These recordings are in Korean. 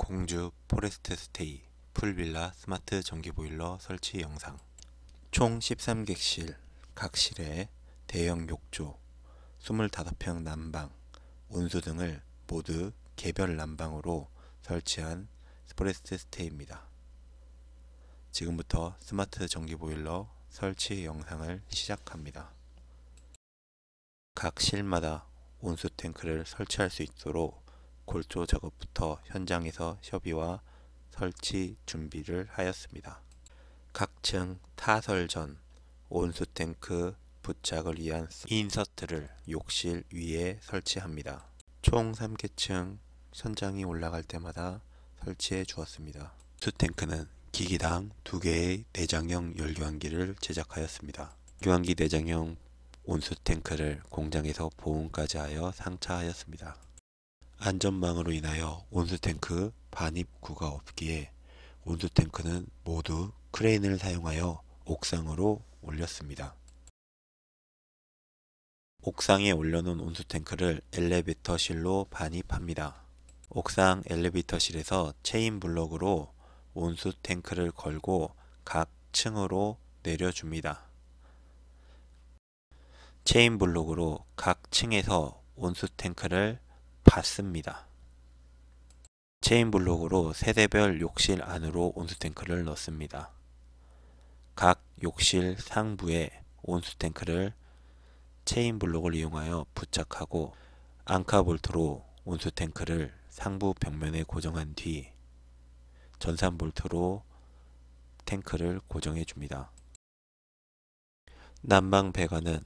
공주 포레스트 스테이 풀빌라 스마트 전기보일러 설치 영상. 총 13객실, 각 실에 대형 욕조, 25평 난방, 온수 등을 모두 개별 난방으로 설치한 포레스트 스테이입니다. 지금부터 스마트 전기보일러 설치 영상을 시작합니다. 각 실마다 온수 탱크를 설치할 수 있도록 골조 작업부터 현장에서 협의와 설치 준비를 하였습니다. 각 층 타설 전 온수 탱크 부착을 위한 인서트를 욕실 위에 설치합니다. 총 3개층 천장이 올라갈 때마다 설치해 주었습니다. 온수 탱크는 기기당 2개의 내장형 열교환기를 제작하였습니다. 열교환기 내장형 온수 탱크를 공장에서 보온까지 하여 상차하였습니다. 안전망으로 인하여 온수탱크 반입구가 없기에 온수탱크는 모두 크레인을 사용하여 옥상으로 올렸습니다. 옥상에 올려놓은 온수탱크를 엘리베이터실로 반입합니다. 옥상 엘리베이터실에서 체인블럭으로 온수탱크를 걸고 각 층으로 내려줍니다. 체인블록으로 각 층에서 온수탱크를 받습니다. 체인블록으로 세대별 욕실 안으로 온수탱크를 넣습니다. 각 욕실 상부에 온수탱크를 체인블록을 이용하여 부착하고 앙카볼트로 온수탱크를 상부 벽면에 고정한 뒤 전산볼트로 탱크를 고정해 줍니다. 난방 배관은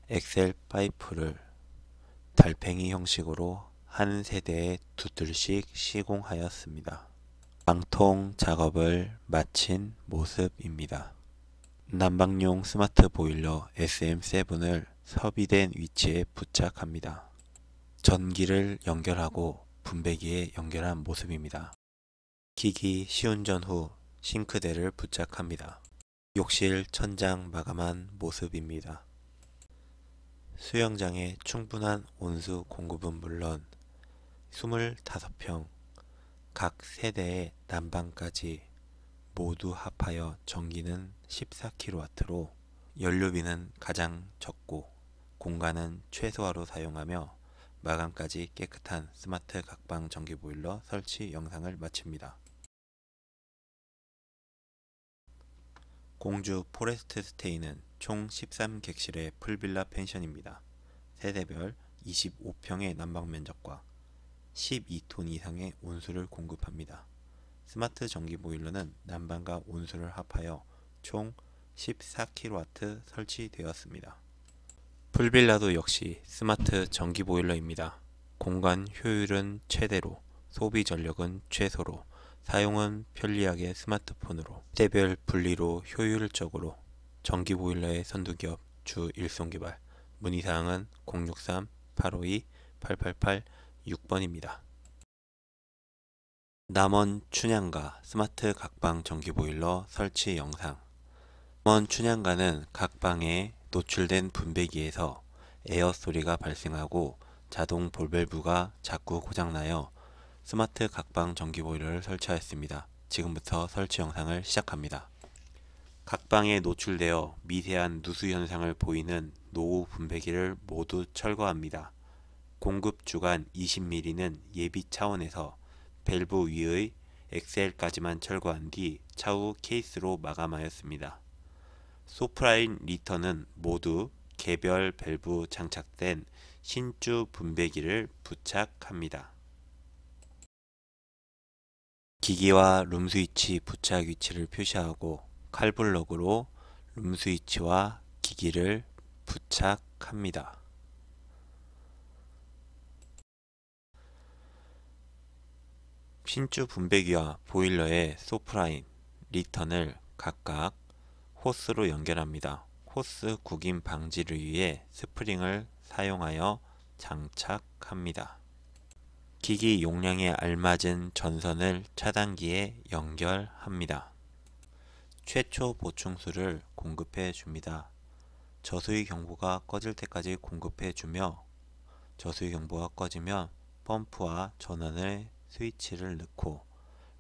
엑셀 파이프를 달팽이 형식으로 한 세대에 2뜰씩 시공하였습니다. 방통 작업을 마친 모습입니다. 난방용 스마트 보일러 SM7을 섭외된 위치에 부착합니다. 전기를 연결하고 분배기에 연결한 모습입니다. 기기 시운전 후 싱크대를 부착합니다. 욕실 천장 마감한 모습입니다. 수영장에 충분한 온수 공급은 물론 25평 각 세대의 난방까지 모두 합하여 전기는 14kW로 연료비는 가장 적고 공간은 최소화로 사용하며 마감까지 깨끗한 스마트 각방 전기보일러 설치 영상을 마칩니다. 공주 포레스트 스테이는 총 13객실의 풀빌라 펜션입니다. 세대별 25평의 난방 면적과 12톤 이상의 온수를 공급합니다. 스마트 전기 보일러는 난방과 온수를 합하여 총 14kW 설치되었습니다. 풀빌라도 역시 스마트 전기 보일러입니다. 공간 효율은 최대로, 소비 전력은 최소로, 사용은 편리하게 스마트폰으로, 세대별 분리로 효율적으로 전기 보일러의 선두기업 주 일송개발. 문의사항은 063-852-8886번입니다. 남원 춘향가 스마트 각방 전기보일러 설치 영상. 남원 춘향가는 각방에 노출된 분배기에서 에어 소리가 발생하고 자동 볼밸브가 자꾸 고장나여 스마트 각방 전기보일러를 설치하였습니다. 지금부터 설치 영상을 시작합니다. 각방에 노출되어 미세한 누수 현상을 보이는 노후 분배기를 모두 철거합니다. 공급 주간 20mm는 예비 차원에서 밸브 위의 엑셀까지만 철거한 뒤 차후 케이스로 마감하였습니다. 소프라인 리턴은 모두 개별 밸브 장착된 신주 분배기를 부착합니다. 기기와 룸스위치 부착 위치를 표시하고 칼블럭으로 룸스위치와 기기를 부착합니다. 신주 분배기와 보일러의 소프라인, 리턴을 각각 호스로 연결합니다. 호스 구김 방지를 위해 스프링을 사용하여 장착합니다. 기기 용량에 알맞은 전선을 차단기에 연결합니다. 최초 보충수를 공급해 줍니다. 저수위 경보가 꺼질 때까지 공급해 주며 저수위 경보가 꺼지면 펌프와 전원의 스위치를 넣고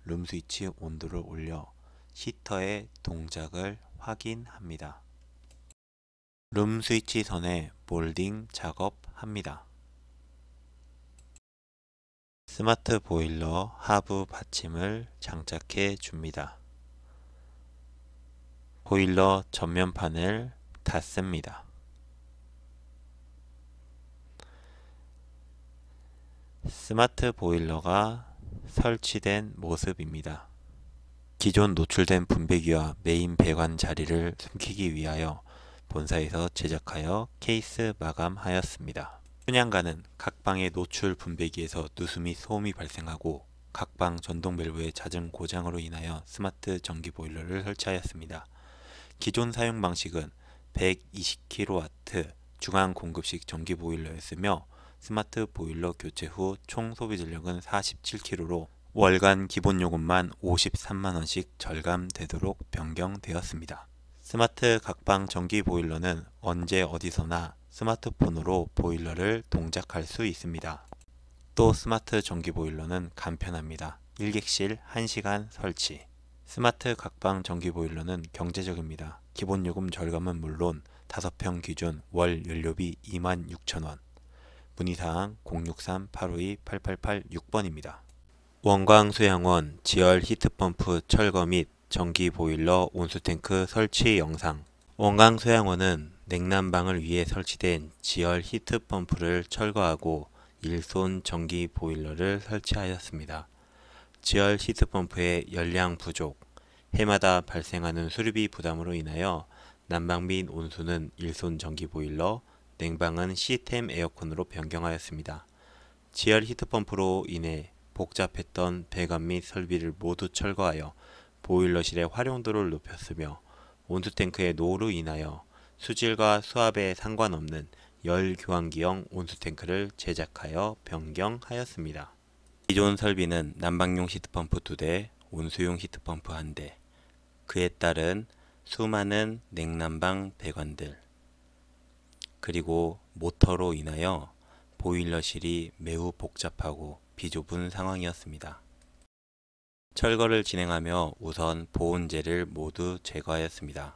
룸스위치 온도를 올려 히터의 동작을 확인합니다. 룸스위치 선에 몰딩 작업합니다. 스마트 보일러 하부 받침을 장착해 줍니다. 보일러 전면판을 닫습니다. 스마트 보일러가 설치된 모습입니다. 기존 노출된 분배기와 메인 배관 자리를 숨기기 위하여 본사에서 제작하여 케이스 마감하였습니다. 순양가는 각 방의 노출 분배기에서 누수 및 소음이 발생하고 각 방 전동 밸브의 잦은 고장으로 인하여 스마트 전기 보일러를 설치하였습니다. 기존 사용 방식은 120kW 중앙 공급식 전기 보일러였으며 스마트 보일러 교체 후 총 소비 전력은 47kW로 월간 기본 요금만 53만원씩 절감되도록 변경되었습니다. 스마트 각방 전기 보일러는 언제 어디서나 스마트폰으로 보일러를 동작할 수 있습니다. 또 스마트 전기 보일러는 간편합니다. 일객실 1시간 설치. 스마트 각방 전기 보일러는 경제적입니다. 기본 요금 절감은 물론 5평 기준 월 연료비 26,000원. 문의사항 063-852-8886번입니다. 원광수양원 지열 히트펌프 철거 및 전기 보일러 온수탱크 설치 영상. 원광수양원은 냉난방을 위해 설치된 지열 히트펌프를 철거하고 일손 전기 보일러를 설치하였습니다. 지열 히트펌프의 열량 부족, 해마다 발생하는 수리비 부담으로 인하여 난방 및 온수는 일손 전기 보일러, 냉방은 시스템 에어컨으로 변경하였습니다. 지열 히트펌프로 인해 복잡했던 배관 및 설비를 모두 철거하여 보일러실의 활용도를 높였으며 온수탱크의 노후로 인하여 수질과 수압에 상관없는 열 교환기형 온수탱크를 제작하여 변경하였습니다. 기존 설비는 난방용 히트펌프 2대, 온수용 히트펌프 1대, 그에 따른 수많은 냉난방 배관들, 그리고 모터로 인하여 보일러실이 매우 복잡하고 비좁은 상황이었습니다. 철거를 진행하며 우선 보온재를 모두 제거하였습니다.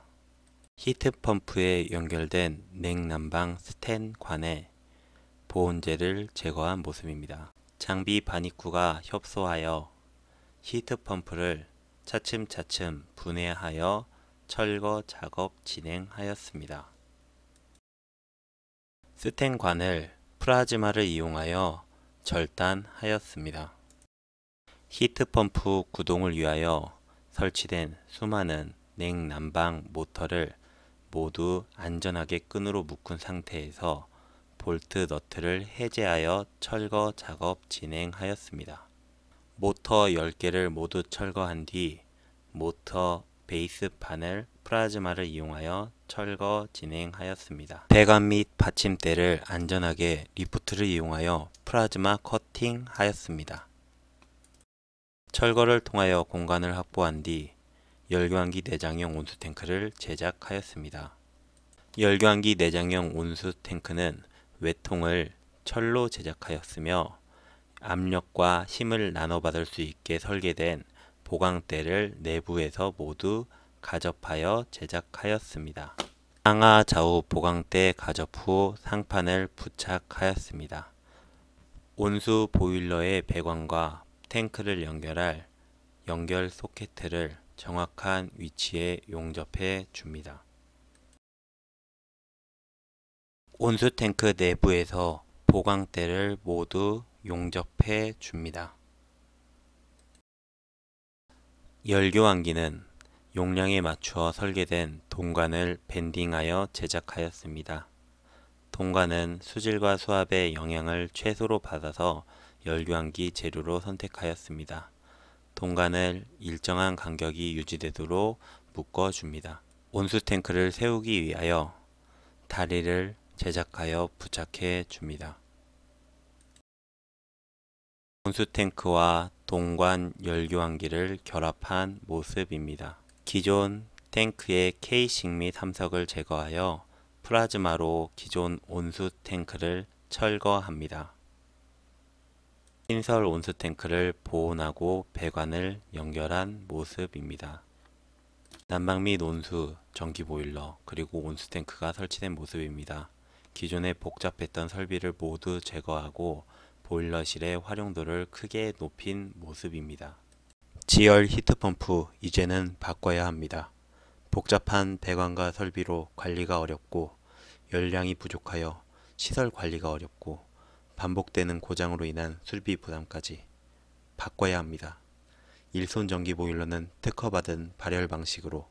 히트펌프에 연결된 냉난방 스탠관에 보온재를 제거한 모습입니다. 장비 반입구가 협소하여 히트펌프를 차츰차츰 분해하여 철거 작업 진행하였습니다. 스탠관을 프라즈마를 이용하여 절단하였습니다. 히트펌프 구동을 위하여 설치된 수많은 냉난방 모터를 모두 안전하게 끈으로 묶은 상태에서 볼트 너트를 해제하여 철거 작업 진행하였습니다. 모터 10개를 모두 철거한 뒤 모터 베이스판을 프라즈마를 이용하여 철거 진행하였습니다. 배관 및 받침대를 안전하게 리프트를 이용하여 프라즈마 커팅하였습니다. 철거를 통하여 공간을 확보한 뒤 열교환기 내장형 온수탱크를 제작하였습니다. 열교환기 내장형 온수탱크는 외통을 철로 제작하였으며 압력과 힘을 나눠받을 수 있게 설계된 보강대를 내부에서 모두 가접하여 제작하였습니다. 상하 좌우 보강대 가접 후 상판을 부착하였습니다. 온수 보일러의 배관과 탱크를 연결할 연결 소켓을 정확한 위치에 용접해 줍니다. 온수탱크 내부에서 보강대를 모두 용접해 줍니다. 열교환기는 용량에 맞추어 설계된 동관을 밴딩하여 제작하였습니다. 동관은 수질과 수압의 영향을 최소로 받아서 열교환기 재료로 선택하였습니다. 동관을 일정한 간격이 유지되도록 묶어줍니다. 온수탱크를 세우기 위하여 다리를 제작하여 부착해 줍니다. 온수탱크와 동관 열교환기를 결합한 모습입니다. 기존 탱크의 케이싱 및 함석을 제거하여 프라즈마로 기존 온수탱크를 철거합니다. 신설 온수탱크를 보온하고 배관을 연결한 모습입니다. 난방 및 온수, 전기 보일러, 그리고 온수탱크가 설치된 모습입니다. 기존에 복잡했던 설비를 모두 제거하고 보일러실의 활용도를 크게 높인 모습입니다. 지열 히트펌프 이제는 바꿔야 합니다. 복잡한 배관과 설비로 관리가 어렵고 열량이 부족하여 시설 관리가 어렵고 반복되는 고장으로 인한 수리비 부담까지 바꿔야 합니다. 일손 전기 보일러는 특허받은 발열 방식으로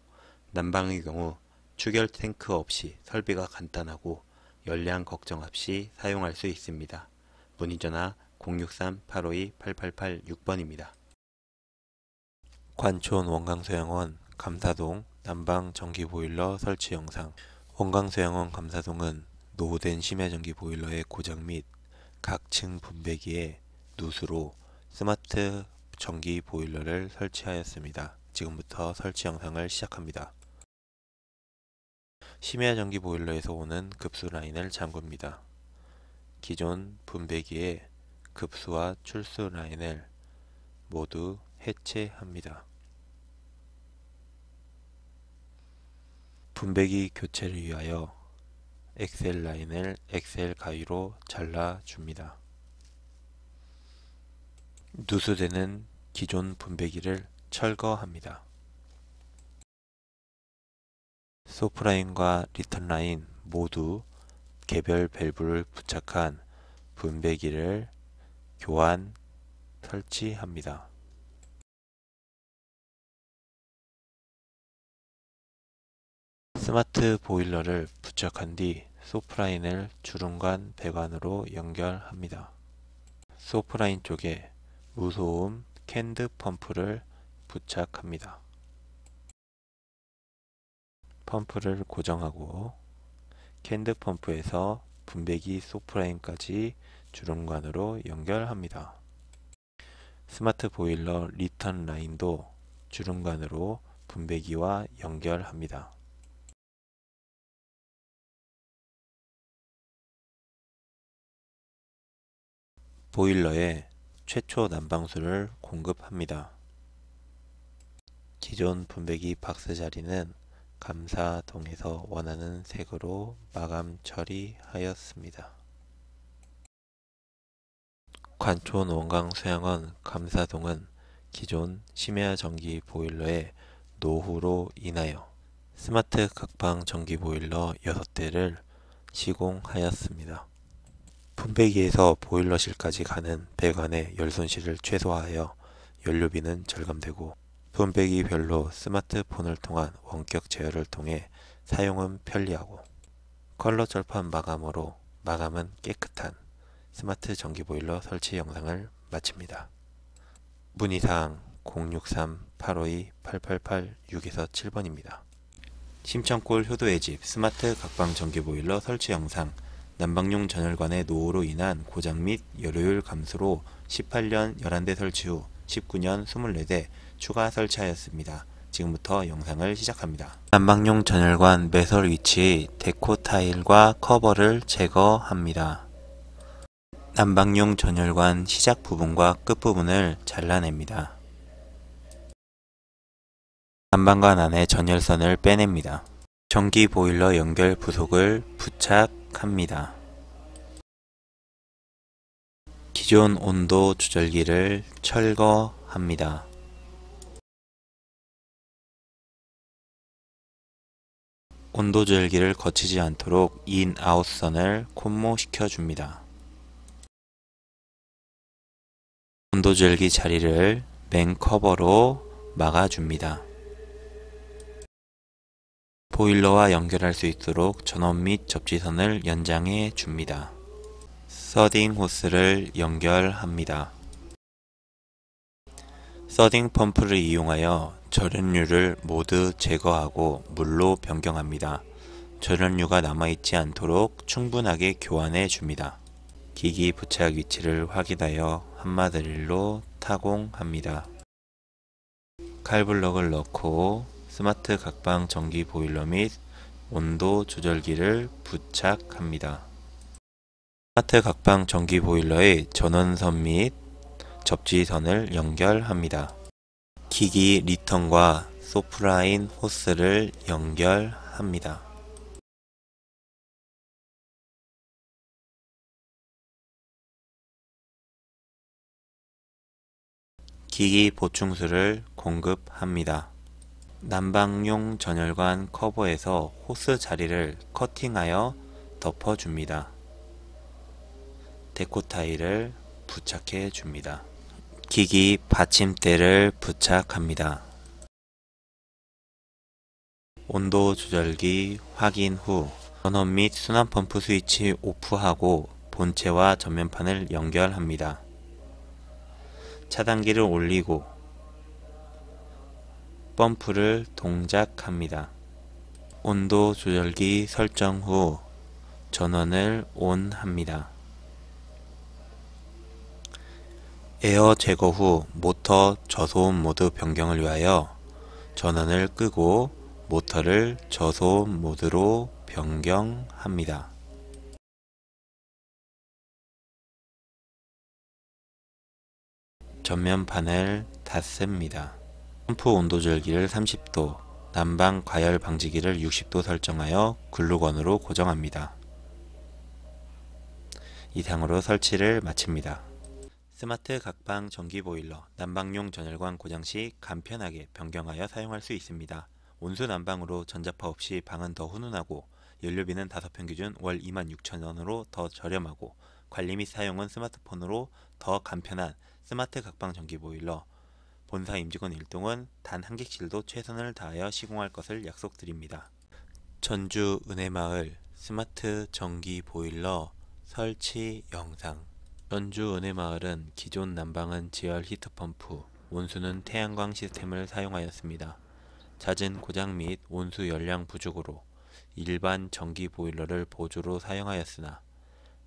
난방의 경우 추결 탱크 없이 설비가 간단하고 열량 걱정 없이 사용할 수 있습니다. 문의전화 063-852-8886번입니다. 관촌 원광소양원 감사동 난방 전기 보일러 설치 영상. 원광소양원 감사동은 노후된 심야전기 보일러의 고장 및 각층 분배기에 누수로 스마트 전기 보일러를 설치하였습니다. 지금부터 설치 영상을 시작합니다. 심야전기 보일러에서 오는 급수 라인을 잠굽니다. 기존 분배기에 급수와 출수 라인을 모두 해체합니다. 분배기 교체를 위하여 엑셀 라인을 엑셀 가위로 잘라줍니다. 누수되는 기존 분배기를 철거합니다. 소프라인과 리턴라인 모두 개별 밸브를 부착한 분배기를 교환 설치합니다. 스마트 보일러를 부착한 뒤 소프라인을 주름관 배관으로 연결합니다. 소프라인 쪽에 무소음 캔드 펌프를 부착합니다. 펌프를 고정하고 캔드 펌프에서 분배기 소프라인까지 주름관으로 연결합니다. 스마트 보일러 리턴 라인도 주름관으로 분배기와 연결합니다. 보일러에 최초 난방수를 공급합니다. 기존 분배기 박스 자리는 감사동에서 원하는 색으로 마감 처리하였습니다. 관촌 원광소양원 감사동은 기존 심야 전기 보일러의 노후로 인하여 스마트 각방 전기 보일러 6대를 시공하였습니다. 분배기에서 보일러실까지 가는 배관의 열손실을 최소화하여 연료비는 절감되고 분배기별로 스마트폰을 통한 원격 제어를 통해 사용은 편리하고 컬러 절판 마감으로 마감은 깨끗한 스마트 전기 보일러 설치 영상을 마칩니다. 문의사항 063-852-8886에서 7번입니다. 심천골 효도의 집 스마트 각방 전기 보일러 설치 영상. 난방용 전열관의 노후로 인한 고장 및 열효율 감소로 18년 11대 설치 후 19년 24대 추가 설치하였습니다. 지금부터 영상을 시작합니다. 난방용 전열관 매설 위치 데코 타일과 커버를 제거합니다. 난방용 전열관 시작 부분과 끝 부분을 잘라냅니다. 난방관 안에 전열선을 빼냅니다. 전기 보일러 연결 부속을 부착합니다. 기존 온도 조절기를 철거합니다. 온도 조절기를 거치지 않도록 인아웃선을 콤모시켜 줍니다. 온도 조절기 자리를 맨커버로 막아줍니다. 보일러와 연결할 수 있도록 전원 및 접지선을 연장해 줍니다. 서딩 호스를 연결합니다. 서딩 펌프를 이용하여 절연유를 모두 제거하고 물로 변경합니다. 절연유가 남아있지 않도록 충분하게 교환해 줍니다. 기기 부착 위치를 확인하여 한마드릴로 타공합니다. 칼블럭을 넣고 스마트 각방 전기 보일러 및 온도 조절기를 부착합니다. 스마트 각방 전기 보일러의 전원선 및 접지선을 연결합니다. 기기 리턴과 소프라인 호스를 연결합니다. 기기 보충수를 공급합니다. 난방용 전열관 커버에서 호스 자리를 커팅하여 덮어줍니다. 데코 타일을 부착해 줍니다. 기기 받침대를 부착합니다. 온도 조절기 확인 후 전원 및 순환 펌프 스위치 오프하고 본체와 전면판을 연결합니다. 차단기를 올리고 펌프를 동작합니다. 온도 조절기 설정 후 전원을 ON 합니다. 에어 제거 후 모터 저소음 모드 변경을 위하여 전원을 끄고 모터를 저소음 모드로 변경합니다. 전면판을 닫습니다. 펌프 온도 조절기를 30도, 난방 과열 방지기를 60도 설정하여 글루건으로 고정합니다. 이상으로 설치를 마칩니다. 스마트 각방 전기 보일러, 난방용 전열관 고장 시 간편하게 변경하여 사용할 수 있습니다. 온수 난방으로 전자파 없이 방은 더 훈훈하고 연료비는 5편 기준 월 26,000원으로 더 저렴하고 관리 및 사용은 스마트폰으로 더 간편한 스마트 각방 전기 보일러. 본사 임직원 일동은 단 한 객실도 최선을 다하여 시공할 것을 약속드립니다. 전주 은혜마을 스마트 전기 보일러 설치 영상. 전주 은혜마을은 기존 난방은 지열 히트펌프, 온수는 태양광 시스템을 사용하였습니다. 잦은 고장 및 온수 열량 부족으로 일반 전기 보일러를 보조로 사용하였으나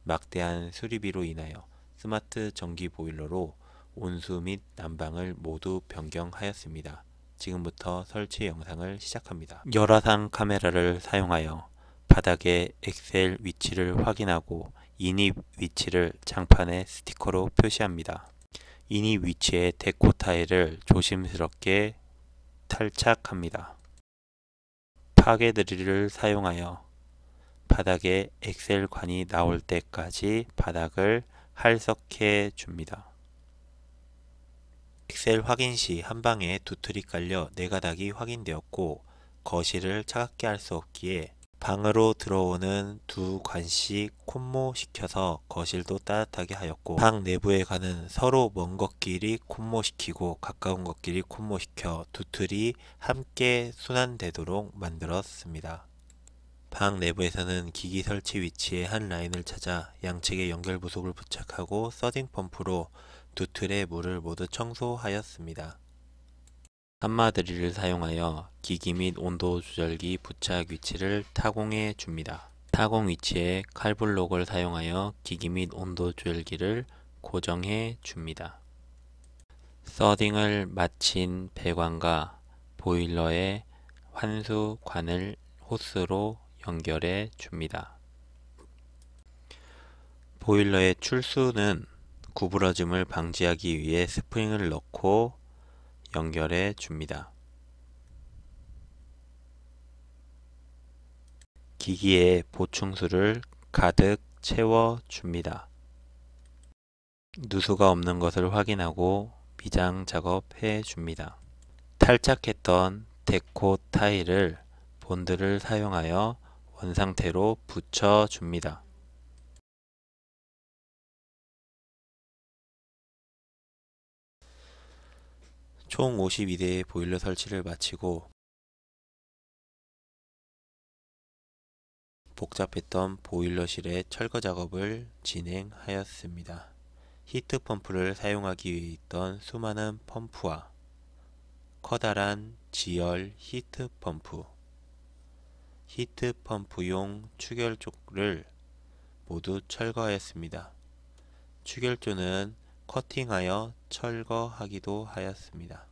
막대한 수리비로 인하여 스마트 전기 보일러로 온수 및 난방을 모두 변경하였습니다. 지금부터 설치 영상을 시작합니다. 열화상 카메라를 사용하여 바닥의 엑셀 위치를 확인하고 인입 위치를 장판에 스티커로 표시합니다. 인입 위치의 데코 타일을 조심스럽게 탈착합니다. 파괴 드릴을 사용하여 바닥에 엑셀관이 나올 때까지 바닥을 할석해 줍니다. 엑셀 확인 시 한방에 두 틀이 깔려 내가닥이 확인되었고 거실을 차갑게 할 수 없기에 방으로 들어오는 두 관씩 콤모시켜서 거실도 따뜻하게 하였고 방 내부에 가는 서로 먼 것끼리 콤모시키고 가까운 것끼리 콤모시켜 두 틀이 함께 순환되도록 만들었습니다. 방 내부에서는 기기 설치 위치의 한 라인을 찾아 양측에 연결 부속을 부착하고 서딩 펌프로 두 틀의 물을 모두 청소하였습니다. 한마 드릴을 사용하여 기기 및 온도 조절기 부착 위치를 타공해 줍니다. 타공 위치에 칼블록을 사용하여 기기 및 온도 조절기를 고정해 줍니다. 서딩을 마친 배관과 보일러의 환수관을 호스로 연결해 줍니다. 보일러의 출수는 구부러짐을 방지하기 위해 스프링을 넣고 연결해 줍니다. 기기에 보충수를 가득 채워 줍니다. 누수가 없는 것을 확인하고 미장 작업해 줍니다. 탈착했던 데코 타일을 본드를 사용하여 원상태로 붙여 줍니다. 총 52대의 보일러 설치를 마치고 복잡했던 보일러실의 철거 작업을 진행하였습니다. 히트펌프를 사용하기 위해 있던 수많은 펌프와 커다란 지열 히트펌프, 히트펌프용 추결조를 모두 철거하였습니다. 추결조는 커팅하여 철거하기도 하였습니다.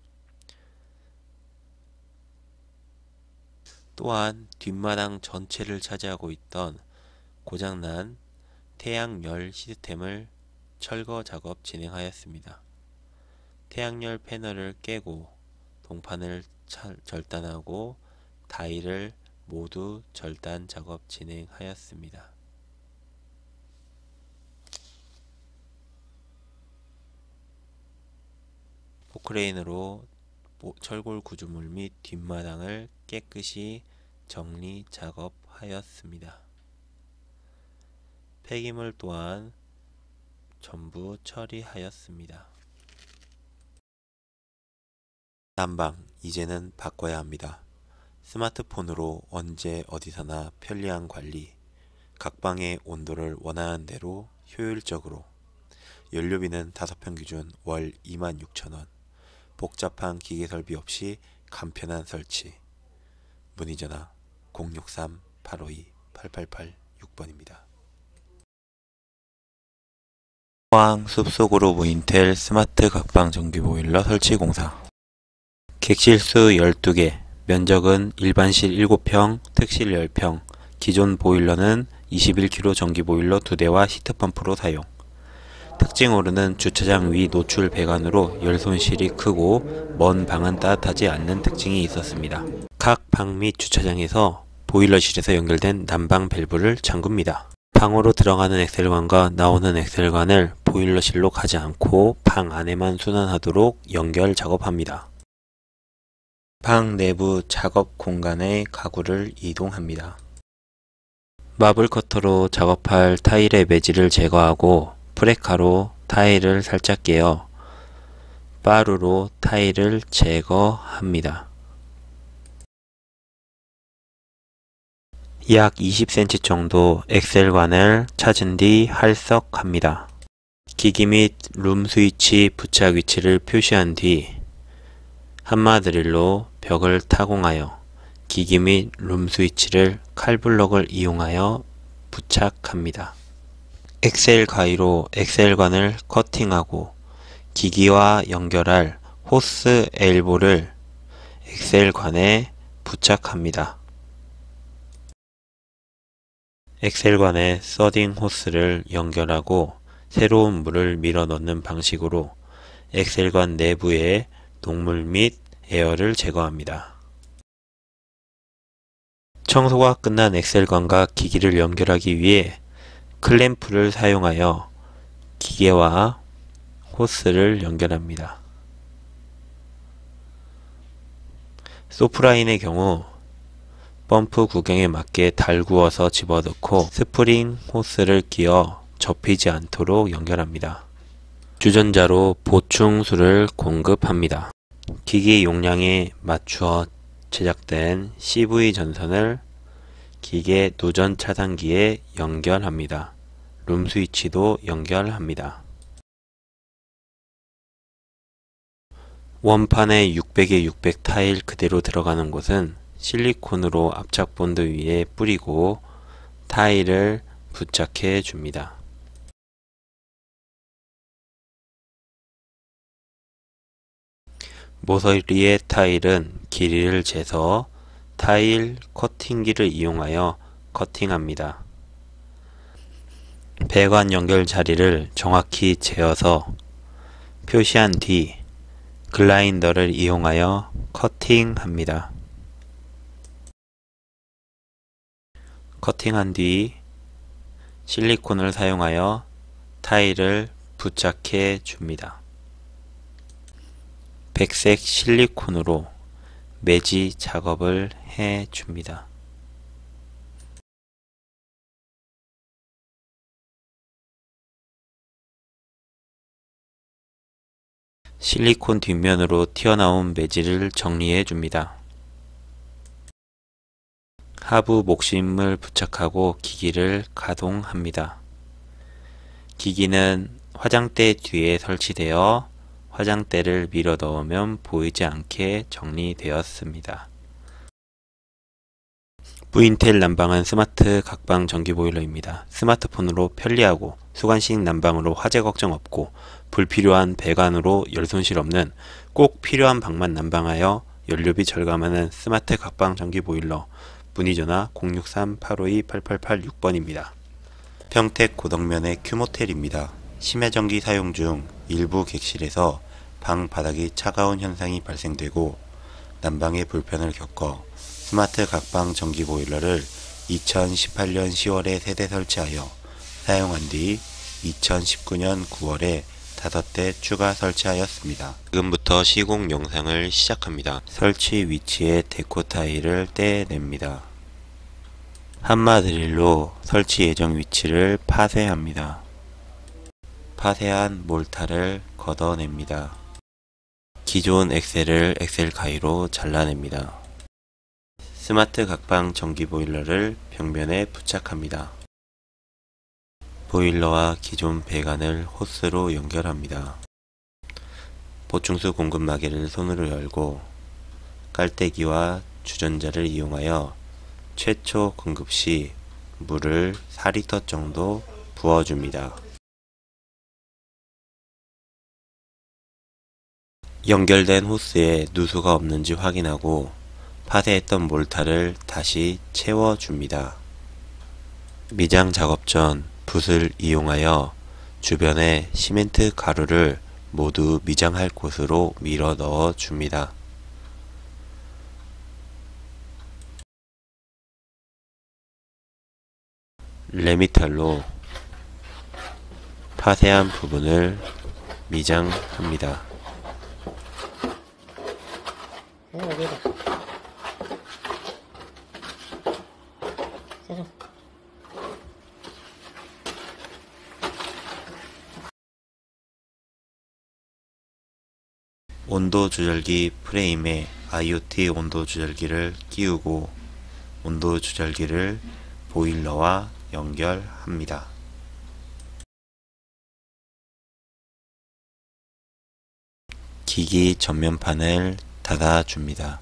또한 뒷마당 전체를 차지하고 있던 고장난 태양열 시스템을 철거 작업 진행하였습니다. 태양열 패널을 깨고 동판을 절단하고 타일을 모두 절단 작업 진행하였습니다. 포크레인으로 철골 구조물 및 뒷마당을 깨끗이 정리 작업하였습니다. 폐기물 또한 전부 처리하였습니다. 난방 이제는 바꿔야 합니다. 스마트폰으로 언제 어디서나 편리한 관리, 각 방의 온도를 원하는 대로 효율적으로, 연료비는 5평 기준 월 26,000원, 복잡한 기계 설비 없이 간편한 설치. 문의전화 063-852-8886번입니다. 포항 숲속으로 무인텔 스마트 각방 전기 보일러 설치 공사. 객실수 12개, 면적은 일반실 7평, 특실 10평, 기존 보일러는 21kg 전기 보일러 2대와 히트펌프로 사용. 특징으로는 주차장 위 노출 배관으로 열 손실이 크고 먼 방은 따뜻하지 않는 특징이 있었습니다. 각 방 및 주차장에서 보일러실에서 연결된 난방 밸브를 잠굽니다. 방으로 들어가는 엑셀관과 나오는 엑셀관을 보일러실로 가지 않고 방 안에만 순환하도록 연결 작업합니다. 방 내부 작업 공간에 가구를 이동합니다. 마블 커터로 작업할 타일의 매질을 제거하고 프레카로 타일을 살짝 깨어 빠루로 타일을 제거합니다. 약 20cm 정도 엑셀관을 찾은 뒤 할석합니다. 기기 및 룸 스위치 부착 위치를 표시한 뒤 한마 드릴로 벽을 타공하여 기기 및 룸 스위치를 칼블럭을 이용하여 부착합니다. 엑셀 가위로 엑셀관을 커팅하고 기기와 연결할 호스 엘보를 엑셀관에 부착합니다. 엑셀관에 서딩 호스를 연결하고 새로운 물을 밀어 넣는 방식으로 엑셀관 내부에 녹물 및 에어를 제거합니다. 청소가 끝난 엑셀관과 기기를 연결하기 위해 클램프를 사용하여 기계와 호스를 연결합니다. 소프라인의 경우 펌프 구경에 맞게 달구어서 집어넣고 스프링 호스를 끼워 접히지 않도록 연결합니다. 주전자로 보충수를 공급합니다. 기기 용량에 맞추어 제작된 CV 전선을 기계 누전 차단기에 연결합니다. 룸 스위치도 연결합니다. 원판에 600에 600 타일 그대로 들어가는 곳은 실리콘으로 압착 본드 위에 뿌리고 타일을 부착해 줍니다. 모서리의 타일은 길이를 재서 타일 커팅기를 이용하여 커팅합니다. 배관 연결 자리를 정확히 재어서 표시한 뒤 글라인더를 이용하여 커팅합니다. 커팅한 뒤 실리콘을 사용하여 타일을 부착해 줍니다. 백색 실리콘으로 매지 작업을 해 줍니다. 실리콘 뒷면으로 튀어나온 매질을 정리해 줍니다. 하부 목심을 부착하고 기기를 가동합니다. 기기는 화장대 뒤에 설치되어 화장대를 밀어 넣으면 보이지 않게 정리되었습니다. 무인텔 난방은 스마트 각방 전기 보일러입니다. 스마트폰으로 편리하고 수관식 난방으로 화재 걱정 없고 불필요한 배관으로 열 손실 없는 꼭 필요한 방만 난방하여 연료비 절감하는 스마트 각방 전기 보일러. 문의전화 063-852-8886번입니다. 평택 고덕면의 큐모텔입니다. 심야전기 사용 중 일부 객실에서 방 바닥이 차가운 현상이 발생되고 난방의 불편을 겪어 스마트 각방 전기 보일러를 2018년 10월에 세대 설치하여 사용한 뒤 2019년 9월에 5대 추가 설치하였습니다. 지금부터 시공 영상을 시작합니다. 설치 위치의 데코 타일을 떼냅니다. 한마 드릴로 설치 예정 위치를 파쇄합니다. 파쇄한 몰타를 걷어냅니다. 기존 엑셀을 엑셀 가위로 잘라냅니다. 스마트 각방 전기 보일러를 벽면에 부착합니다. 보일러와 기존 배관을 호스로 연결합니다. 보충수 공급 마개를 손으로 열고 깔때기와 주전자를 이용하여 최초 공급 시 물을 4리터 정도 부어줍니다. 연결된 호스에 누수가 없는지 확인하고 파쇄했던 몰타를 다시 채워줍니다. 미장 작업 전 붓을 이용하여 주변에 시멘트 가루를 모두 미장할 곳으로 밀어 넣어 줍니다. 레미탈로 파쇄한 부분을 미장합니다. 온도 조절기 프레임에 IoT 온도 조절기를 끼우고 온도 조절기를 보일러와 연결합니다. 기기 전면판을 닫아줍니다.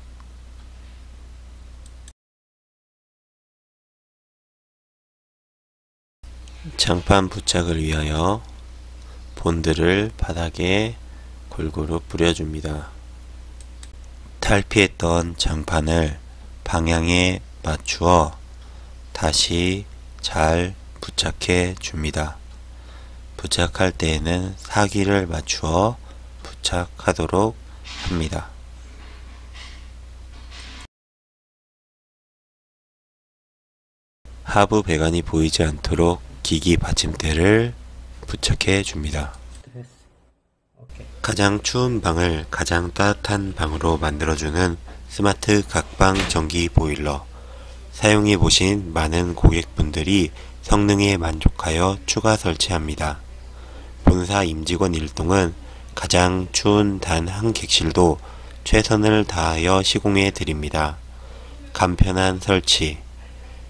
장판 부착을 위하여 본드를 바닥에 골고루 뿌려줍니다. 탈피했던 장판을 방향에 맞추어 다시 잘 부착해 줍니다. 부착할 때에는 사기를 맞추어 부착하도록 합니다. 하부 배관이 보이지 않도록 기기 받침대를 부착해 줍니다. 가장 추운 방을 가장 따뜻한 방으로 만들어주는 스마트 각방 전기 보일러. 사용해 보신 많은 고객분들이 성능에 만족하여 추가 설치합니다. 본사 임직원 일동은 가장 추운 단 한 객실도 최선을 다하여 시공해 드립니다. 간편한 설치,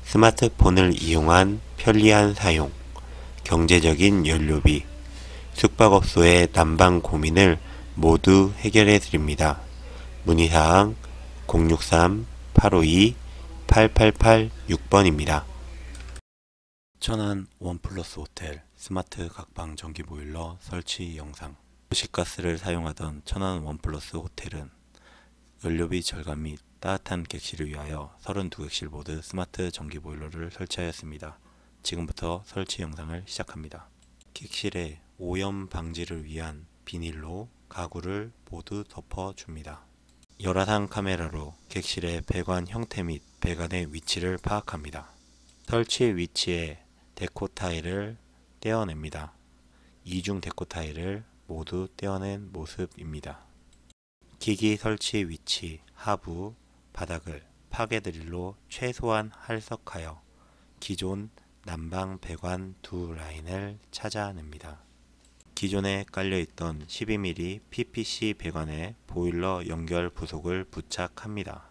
스마트폰을 이용한 편리한 사용, 경제적인 연료비, 숙박업소의 난방 고민을 모두 해결해 드립니다. 문의사항 063-852-8886번입니다. 천안 원플러스 호텔 스마트 각방 전기 보일러 설치 영상. 도시가스를 사용하던 천안 원플러스 호텔은 연료비 절감 및 따뜻한 객실을 위하여 32객실 모두 스마트 전기 보일러를 설치하였습니다. 지금부터 설치 영상을 시작합니다. 객실에 오염 방지를 위한 비닐로 가구를 모두 덮어줍니다. 열화상 카메라로 객실의 배관 형태 및 배관의 위치를 파악합니다. 설치 위치에 데코 타일을 떼어냅니다. 이중 데코 타일을 모두 떼어낸 모습입니다. 기기 설치 위치 하부 바닥을 파괴 드릴로 최소한 할석하여 기존 난방 배관 두 라인을 찾아냅니다. 기존에 깔려있던 12mm PPC 배관에 보일러 연결 부속을 부착합니다.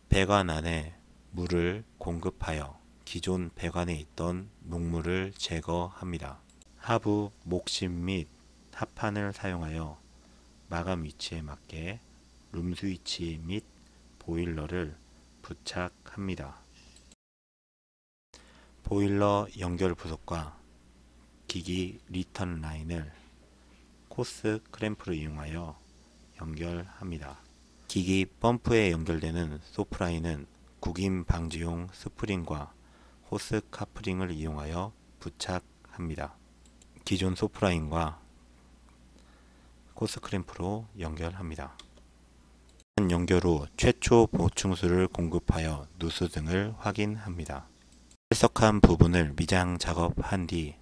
배관 안에 물을 공급하여 기존 배관에 있던 녹물을 제거합니다. 하부 목심 및 합판을 사용하여 마감 위치에 맞게 룸 스위치 및 보일러를 부착합니다. 보일러 연결 부속과 기기 리턴 라인을 코스 클램프를 이용하여 연결합니다. 기기 펌프에 연결되는 소프라인은 구김 방지용 스프링과 호스 카프링을 이용하여 부착합니다. 기존 소프라인과 호스 클램프로 연결합니다. 연결 후 최초 보충수를 공급하여 누수 등을 확인합니다. 출석한 부분을 미장 작업한 뒤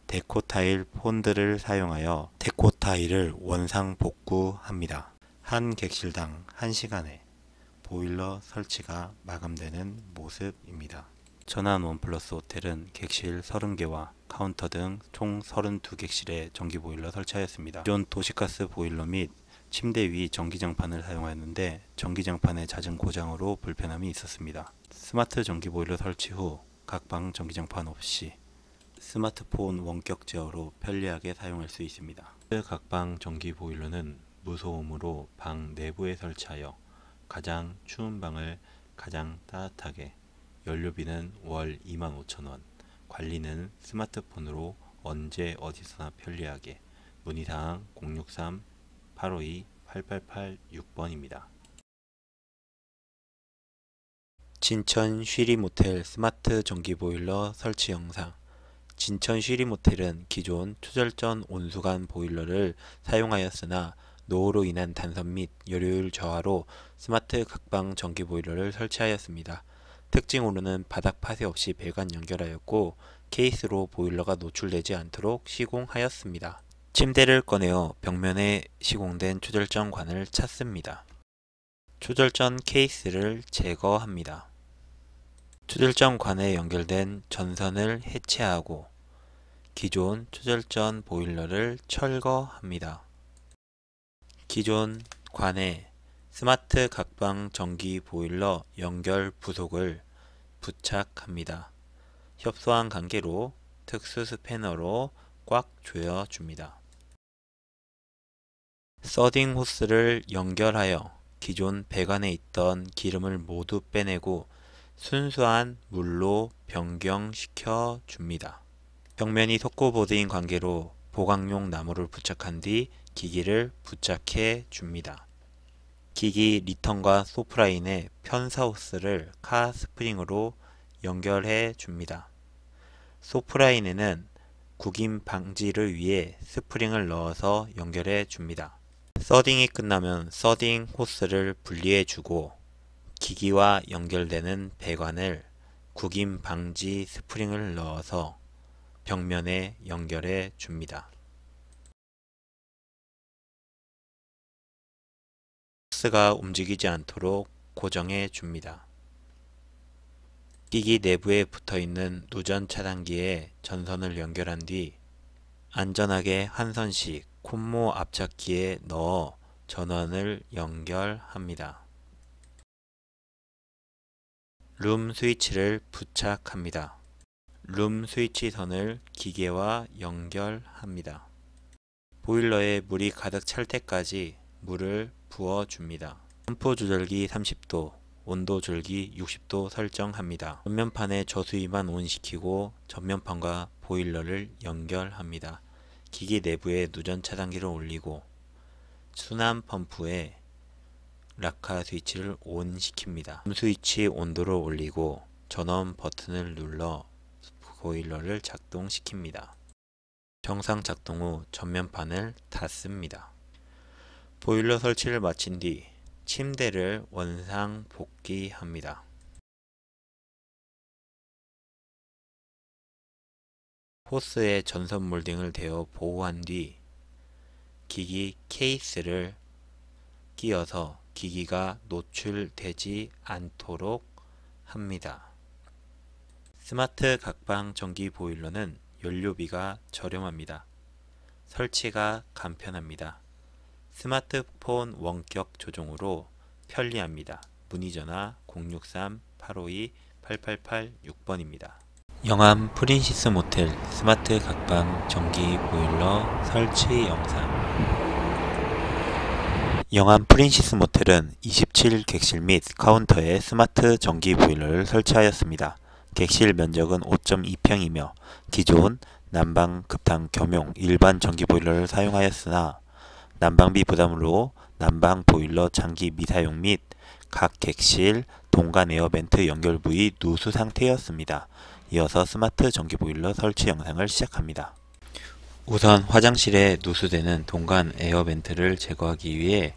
데코 타일 폰드를 사용하여 데코 타일을 원상 복구합니다. 한 객실당 1시간에 보일러 설치가 마감되는 모습입니다. 전환 원플러스 호텔은 객실 30개와 카운터 등 총 32객실에 전기 보일러 설치하였습니다. 기존 도시가스 보일러 및 침대 위 전기장판을 사용하였는데 전기장판의 잦은 고장으로 불편함이 있었습니다. 스마트 전기 보일러 설치 후 각 방 전기장판 없이 스마트폰 원격 제어로 편리하게 사용할 수 있습니다. 각 방 전기 보일러는 무소음으로 방 내부에 설치하여 가장 추운 방을 가장 따뜻하게, 연료비는 월 25,000원, 관리는 스마트폰으로 언제 어디서나 편리하게. 문의사항 063-852-8886번입니다. 진천 쉬리 모텔 스마트 전기 보일러 설치 영상. 진천 쉬리 모텔은 기존 초절전 온수관 보일러를 사용하였으나 노후로 인한 단선 및 열효율 저하로 스마트 각방 전기 보일러를 설치하였습니다. 특징으로는 바닥 파쇄 없이 배관 연결하였고 케이스로 보일러가 노출되지 않도록 시공하였습니다. 침대를 꺼내어 벽면에 시공된 초절전 관을 찾습니다. 초절전 케이스를 제거합니다. 초절전 관에 연결된 전선을 해체하고 기존 초절전 보일러를 철거합니다. 기존 관에 스마트 각방 전기 보일러 연결 부속을 부착합니다. 협소한 관계로 특수 스패너로 꽉 조여줍니다. 서딩 호스를 연결하여 기존 배관에 있던 기름을 모두 빼내고 순수한 물로 변경시켜 줍니다. 벽면이 석고보드인 관계로 보강용 나무를 부착한 뒤 기기를 부착해 줍니다. 기기 리턴과 소프라인에 편사 호스를 카 스프링으로 연결해 줍니다. 소프라인에는 구김 방지를 위해 스프링을 넣어서 연결해 줍니다. 서딩이 끝나면 서딩 호스를 분리해 주고 기기와 연결되는 배관을 구김 방지 스프링을 넣어서 벽면에 연결해 줍니다. 호스가 움직이지 않도록 고정해 줍니다. 기기 내부에 붙어있는 누전 차단기에 전선을 연결한 뒤 안전하게 한 선씩 콤모 압착기에 넣어 전원을 연결합니다. 룸 스위치를 부착합니다. 룸 스위치 선을 기계와 연결합니다. 보일러에 물이 가득 찰 때까지 물을 부어줍니다. 펌프 조절기 30도, 온도 조절기 60도 설정합니다. 전면판에 저수위만 온시키고 전면판과 보일러를 연결합니다. 기기 내부에 누전 차단기를 올리고 순환 펌프에 락카 스위치를 온 시킵니다. 스위치 온도를 올리고 전원 버튼을 눌러 보일러를 작동시킵니다. 정상 작동 후 전면판을 닫습니다. 보일러 설치를 마친 뒤 침대를 원상 복귀합니다. 호스에 전선 몰딩을 대어 보호한 뒤 기기 케이스를 끼워서 기기가 노출되지 않도록 합니다. 스마트 각방 전기 보일러는 연료비가 저렴합니다. 설치가 간편합니다. 스마트폰 원격 조종으로 편리합니다. 문의전화 063-852-8886번입니다. 영암 프린시스 모텔 스마트 각방 전기 보일러 설치 영상. 영암 프린시스 모텔은 27객실 및 카운터에 스마트 전기 보일러를 설치하였습니다. 객실 면적은 5.2평이며 기존 난방, 급탕, 겸용, 일반 전기 보일러를 사용하였으나 난방비 부담으로 난방 보일러 장기 미사용 및 각 객실 동간 에어벤트 연결 부위 누수 상태였습니다. 이어서 스마트 전기 보일러 설치 영상을 시작합니다. 우선 화장실에 누수되는 동관 에어벤트를 제거하기 위해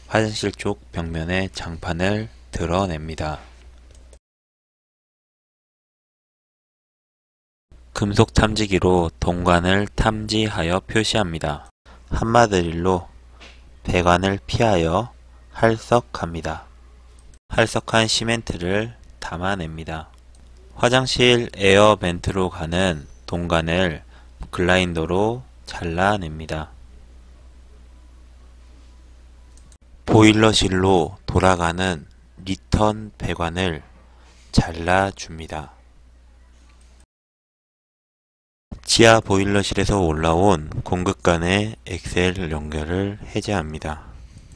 화장실 쪽 벽면에 장판을 드러냅니다. 금속 탐지기로 동관을 탐지하여 표시합니다. 한마드릴로 배관을 피하여 할석합니다. 할석한 시멘트를 담아냅니다. 화장실 에어벤트로 가는 동관을 글라인더로 잘라냅니다. 보일러실로 돌아가는 리턴 배관을 잘라줍니다. 지하 보일러실에서 올라온 공급 간의 엑셀 연결을 해제합니다.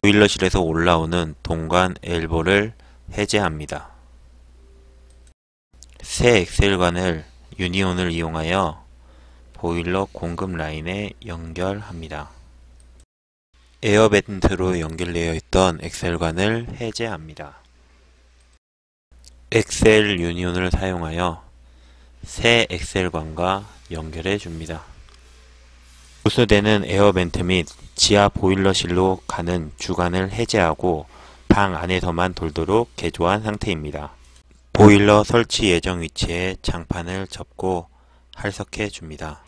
보일러실에서 올라오는 동관 엘보를 해제합니다. 새 엑셀관을 유니온을 이용하여 보일러 공급 라인에 연결합니다. 에어벤트로 연결되어 있던 엑셀관을 해제합니다. 엑셀 유니온을 사용하여 새 엑셀관과 연결해 줍니다. 누수되는 에어벤트 및 지하 보일러실로 가는 주관을 해제하고 방 안에서만 돌도록 개조한 상태입니다. 보일러 설치 예정 위치에 장판을 접고 할석해 줍니다.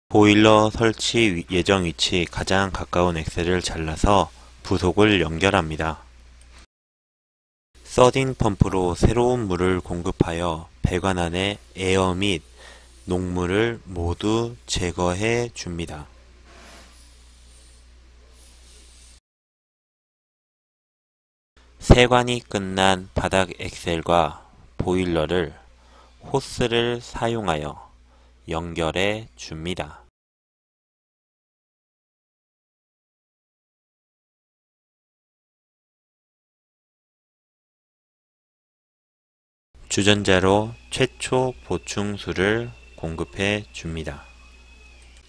보일러 설치 예정 위치 가장 가까운 엑셀을 잘라서 부속을 연결합니다. 서딩 펌프로 새로운 물을 공급하여 배관 안에 에어 및 녹물을 모두 제거해 줍니다. 세관이 끝난 바닥 엑셀과 보일러를 호스를 사용하여 연결해 줍니다. 주전자로 최초 보충수를 공급해 줍니다.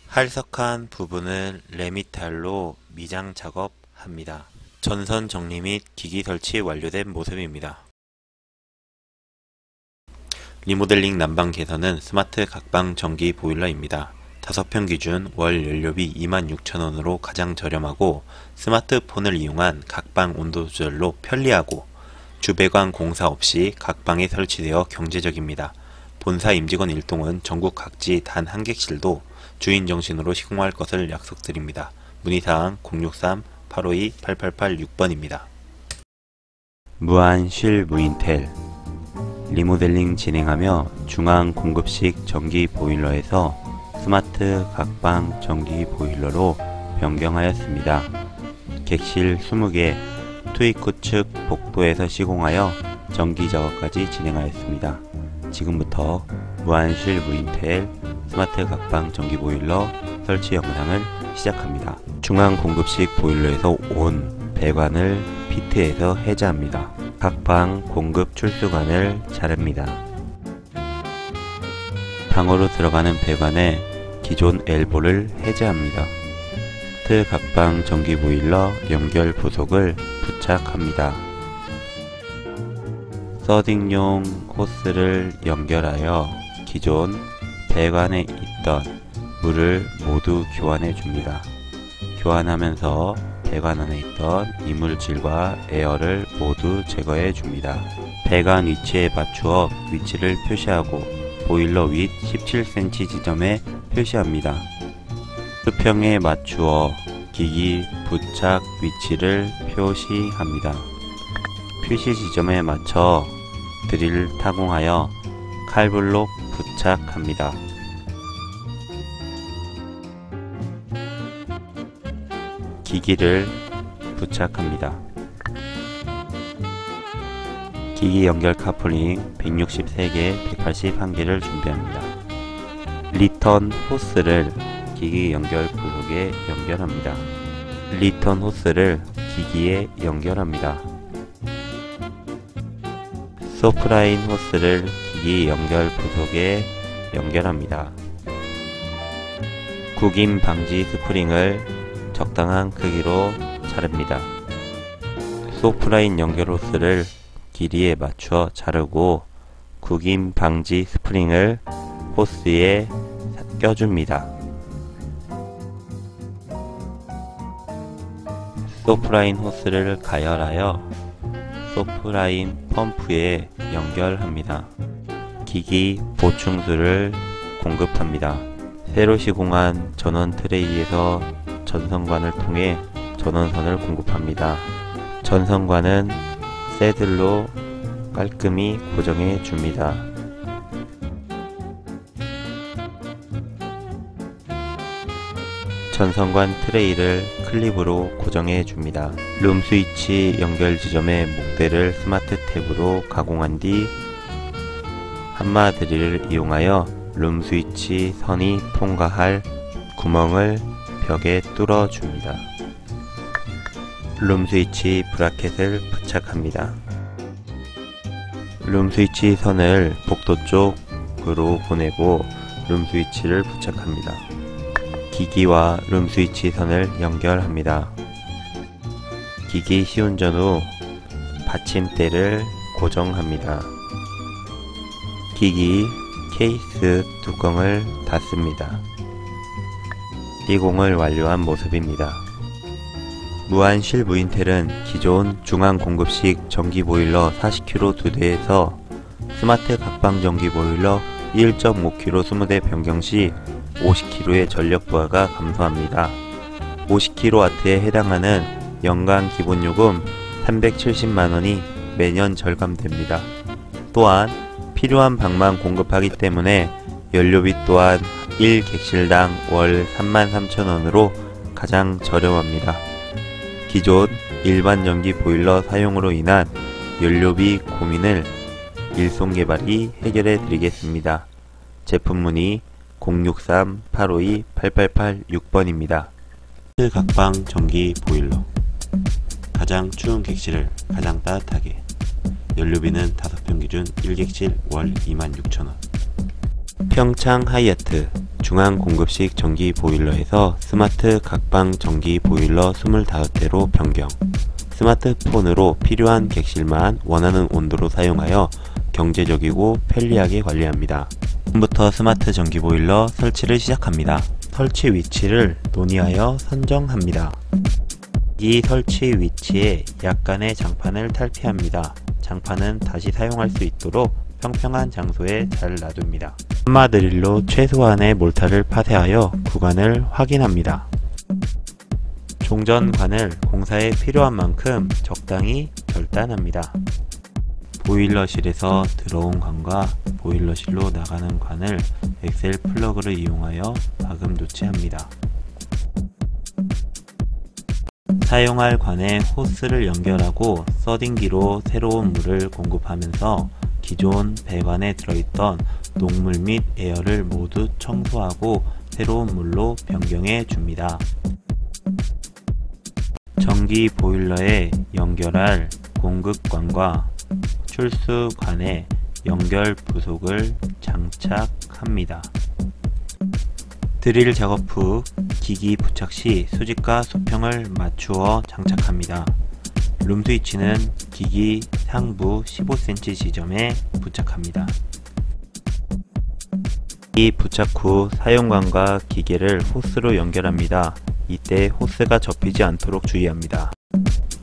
할석한 부분을 레미탈로 미장 작업합니다. 전선 정리 및 기기 설치 완료된 모습입니다. 리모델링 난방 개선은 스마트 각방 전기 보일러입니다. 5평 기준 월 연료비 26,000원으로 가장 저렴하고 스마트폰을 이용한 각방 온도 조절로 편리하고 주배관 공사 없이 각방에 설치되어 경제적입니다. 본사 임직원 일동은 전국 각지 단 한 객실도 주인 정신으로 시공할 것을 약속드립니다. 문의사항 063-852-8886번입니다. 무한실 무인텔 리모델링 진행하며 중앙 공급식 전기 보일러에서 스마트 각방 전기 보일러로 변경하였습니다. 객실 20개, 투입구 측 복도에서 시공하여 전기 작업까지 진행하였습니다. 지금부터 무한실 무인텔 스마트 각방 전기 보일러 설치 영상을 시작합니다. 중앙 공급식 보일러에서 온 배관을 피트해서 해제합니다. 각방 공급 출수관을 자릅니다. 방으로 들어가는 배관에 기존 엘보를 해제합니다. 스마트 각방 전기 보일러 연결 부속을 부착합니다. 서딩용 호스를 연결하여 기존 배관에 있던 물을 모두 교환해 줍니다. 교환하면서 배관 안에 있던 이물질과 에어를 모두 제거해 줍니다. 배관 위치에 맞추어 위치를 표시하고 보일러 윗 17cm 지점에 표시합니다. 수평에 맞추어 기기 부착 위치를 표시합니다. 표시 지점에 맞춰 드릴 타공하여 칼블록 부착합니다. 기기를 부착합니다. 기기 연결 카플링 163개, 181개를 준비합니다. 리턴 호스를 기기 연결 부속에 연결합니다. 리턴 호스를 기기에 연결합니다. 소프라인 호스를 기기 연결 부속에 연결합니다. 구김 방지 스프링을 적당한 크기로 자릅니다. 소프라인 연결 호스를 길이에 맞추어 자르고 구김 방지 스프링을 호스에 껴줍니다. 소프라인 호스를 가열하여 소프라인 펌프에 연결합니다. 기기 보충수를 공급합니다. 새로 시공한 전원 트레이에서 전선관을 통해 전원선을 공급합니다. 전선관은 새들로 깔끔히 고정해 줍니다. 전선관 트레이를 클립으로 고정해 줍니다. 룸 스위치 연결 지점의 목대를 스마트 탭으로 가공한 뒤 한마 드릴을 이용하여 룸 스위치 선이 통과할 구멍을 벽에 뚫어 줍니다. 룸 스위치 브라켓을 부착합니다. 룸 스위치 선을 복도 쪽으로 보내고 룸 스위치를 부착합니다. 기기와 룸 스위치 선을 연결합니다. 기기 시운전 후 받침대를 고정합니다. 기기 케이스 뚜껑을 닫습니다. 시공을 완료한 모습입니다. 무한 실무인텔은 기존 중앙 공급식 전기 보일러 40kg 2대에서 스마트 각방 전기 보일러 1.5kg 20대 변경 시 50kg의 전력 부하가 감소합니다. 50kW에 해당하는 연간 기본요금 370만원이 매년 절감됩니다. 또한 필요한 방만 공급하기 때문에 연료비 또한 1객실당 월 33,000원으로 가장 저렴합니다. 기존 일반 전기 보일러 사용으로 인한 연료비 고민을 일송개발이 해결해 드리겠습니다. 제품 문의 063-852-8886번입니다. 각방 전기 보일러, 가장 추운 객실을 가장 따뜻하게, 연료비는 5평 기준 1객실 월 26,000원. 평창 하이아트 중앙 공급식 전기 보일러에서 스마트 각방 전기 보일러 25대로 변경. 스마트폰으로 필요한 객실만 원하는 온도로 사용하여 경제적이고 편리하게 관리합니다. 지금부터 스마트 전기 보일러 설치를 시작합니다. 설치 위치를 논의하여 선정합니다. 이 설치 위치에 약간의 장판을 탈피합니다. 장판은 다시 사용할 수 있도록 평평한 장소에 잘 놔둡니다. 한마 드릴로 최소한의 몰타를 파쇄하여 구간을 확인합니다. 종전관을 공사에 필요한 만큼 적당히 결단합니다. 보일러실에서 들어온 관과 보일러실로 나가는 관을 엑셀 플러그를 이용하여 마금 교체합니다. 사용할 관에 호스를 연결하고 서딩기로 새로운 물을 공급하면서 기존 배관에 들어있던 녹물 및 에어를 모두 청소하고 새로운 물로 변경해 줍니다. 전기 보일러에 연결할 공급관과 출수관에 연결 부속을 장착합니다. 드릴 작업 후 기기 부착 시 수직과 수평을 맞추어 장착합니다. 룸 스위치는 기기 상부 15cm 지점에 부착합니다. 이 부착 후 사용관과 기계를 호스로 연결합니다. 이때 호스가 접히지 않도록 주의합니다.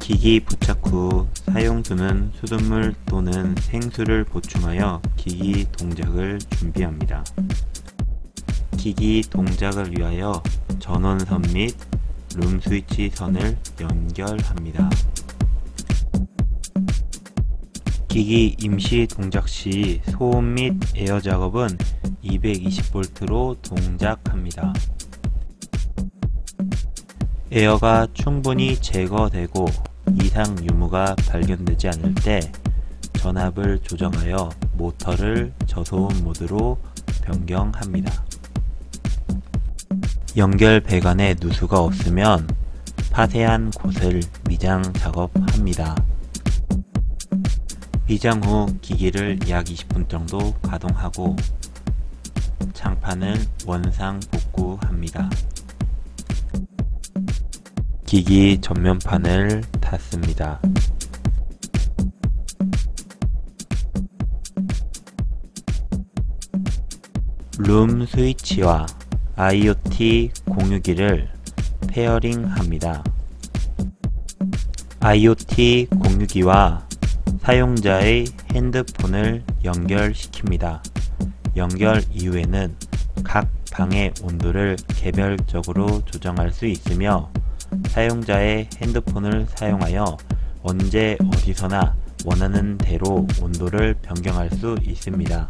기기 부착 후 사용수는 수돗물 또는 생수를 보충하여 기기 동작을 준비합니다. 기기 동작을 위하여 전원선 및 룸 스위치 선을 연결합니다. 기기 임시 동작 시 소음 및 에어 작업은 220V로 동작합니다. 에어가 충분히 제거되고 이상 유무가 발견되지 않을 때 전압을 조정하여 모터를 저소음 모드로 변경합니다. 연결 배관에 누수가 없으면 파쇄한 곳을 미장 작업합니다. 미장 후 기기를 약 20분 정도 가동하고 장판을 원상 복구합니다. 기기 전면판을 닫습니다. 룸 스위치와 IoT 공유기를 페어링합니다. IoT 공유기와 사용자의 핸드폰을 연결시킵니다. 연결 이후에는 각 방의 온도를 개별적으로 조정할 수 있으며 사용자의 핸드폰을 사용하여 언제 어디서나 원하는 대로 온도를 변경할 수 있습니다.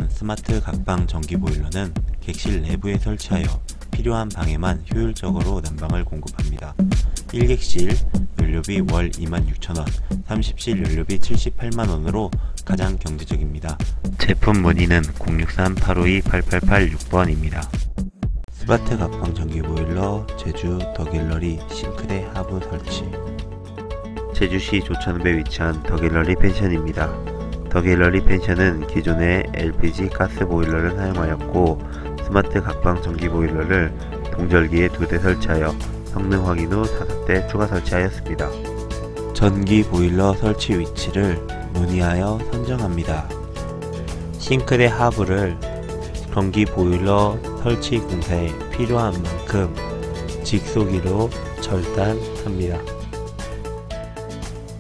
스마트 각방 전기 보일러는 객실 내부에 설치하여 필요한 방에만 효율적으로 난방을 공급합니다. 1객실 연료비 월 26,000원, 30실 연료비 78만원으로 가장 경제적입니다. 제품 문의는 063-852-8886번입니다. 스마트 각방 전기 보일러 제주 더갤러리 싱크대 하부 설치. 제주시 조천읍에 위치한 더갤러리 펜션입니다. 더갤러리 펜션은 기존의 LPG 가스 보일러를 사용하였고 스마트 각방 전기 보일러를 동절기에 2대 설치하여 성능 확인 후 5대 추가 설치하였습니다. 전기 보일러 설치 위치를 문의하여 선정합니다. 싱크대 하부를 전기 보일러 설치 공사에 필요한 만큼 직소기로 절단합니다.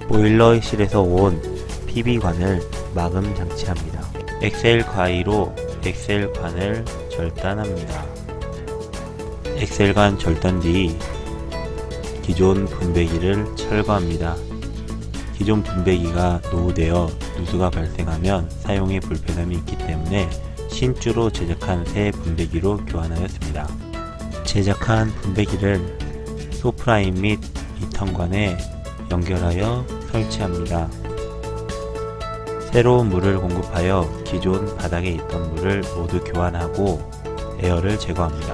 보일러실에서 온 PB관을 마금 장치합니다. 엑셀 가위로 엑셀관을 절단합니다. 엑셀관 절단 뒤 기존 분배기를 철거합니다. 기존 분배기가 노후되어 누수가 발생하면 사용에 불편함이 있기 때문에 신주로 제작한 새 분배기로 교환하였습니다. 제작한 분배기를 소프라인 및 이턴관에 연결하여 설치합니다. 새로운 물을 공급하여 기존 바닥에 있던 물을 모두 교환하고 에어를 제거합니다.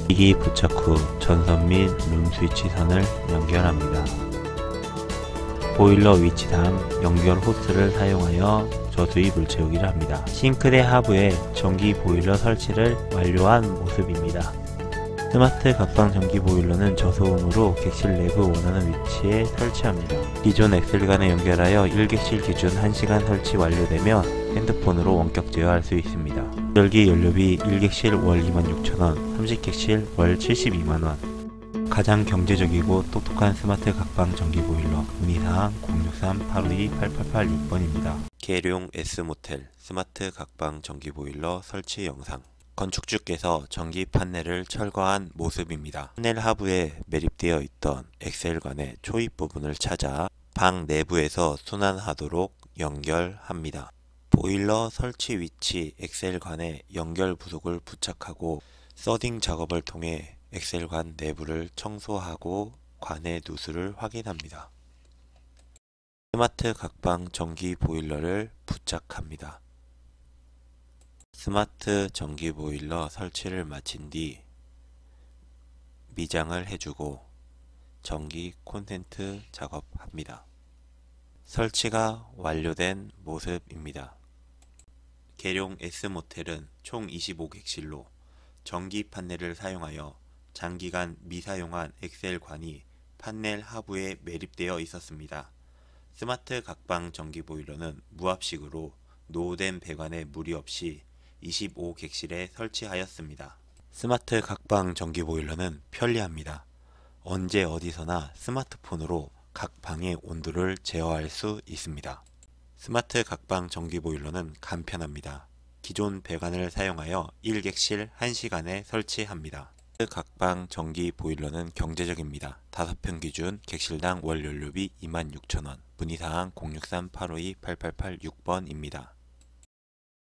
기기 부착 후 전선 및 룸 스위치 선을 연결합니다. 보일러 위치당 연결 호스를 사용하여 저수위 물 채우기를 합니다. 싱크대 하부에 전기 보일러 설치를 완료한 모습입니다. 스마트 각방 전기 보일러는 저소음으로 객실 내부 원하는 위치에 설치합니다. 기존 엑셀관에 연결하여 1객실 기준 1시간 설치 완료되면 핸드폰으로 원격 제어할 수 있습니다. 전기 연료비 1객실 월 26,000원, 30객실 월 72만원. 가장 경제적이고 똑똑한 스마트 각방 전기 보일러. 문의사항 063-852-8886번입니다. 계룡 S모텔 스마트 각방 전기 보일러 설치 영상. 건축주께서 전기 판넬을 철거한 모습입니다. 판넬 하부에 매립되어 있던 엑셀관의 초입 부분을 찾아 방 내부에서 순환하도록 연결합니다. 보일러 설치 위치 엑셀관에 연결 부속을 부착하고 서딩 작업을 통해 엑셀관 내부를 청소하고 관의 누수를 확인합니다. 스마트 각방 전기 보일러를 부착합니다. 스마트 전기 보일러 설치를 마친 뒤 미장을 해주고 전기 콘센트 작업합니다. 설치가 완료된 모습입니다. 계룡 S모텔은 총 25객실로 전기 판넬을 사용하여 장기간 미사용한 엑셀관이 판넬 하부에 매립되어 있었습니다. 스마트 각방 전기 보일러는 무압식으로 노후된 배관에 무리 없이 25객실에 설치하였습니다. 스마트 각방 전기 보일러는 편리합니다. 언제 어디서나 스마트폰으로 각 방의 온도를 제어할 수 있습니다. 스마트 각방 전기 보일러는 간편합니다. 기존 배관을 사용하여 1객실 1시간에 설치합니다. 스마트 각방 전기 보일러는 경제적입니다. 5평 기준 객실당 월 연료비 26,000원. 문의사항 063-852-8886번입니다.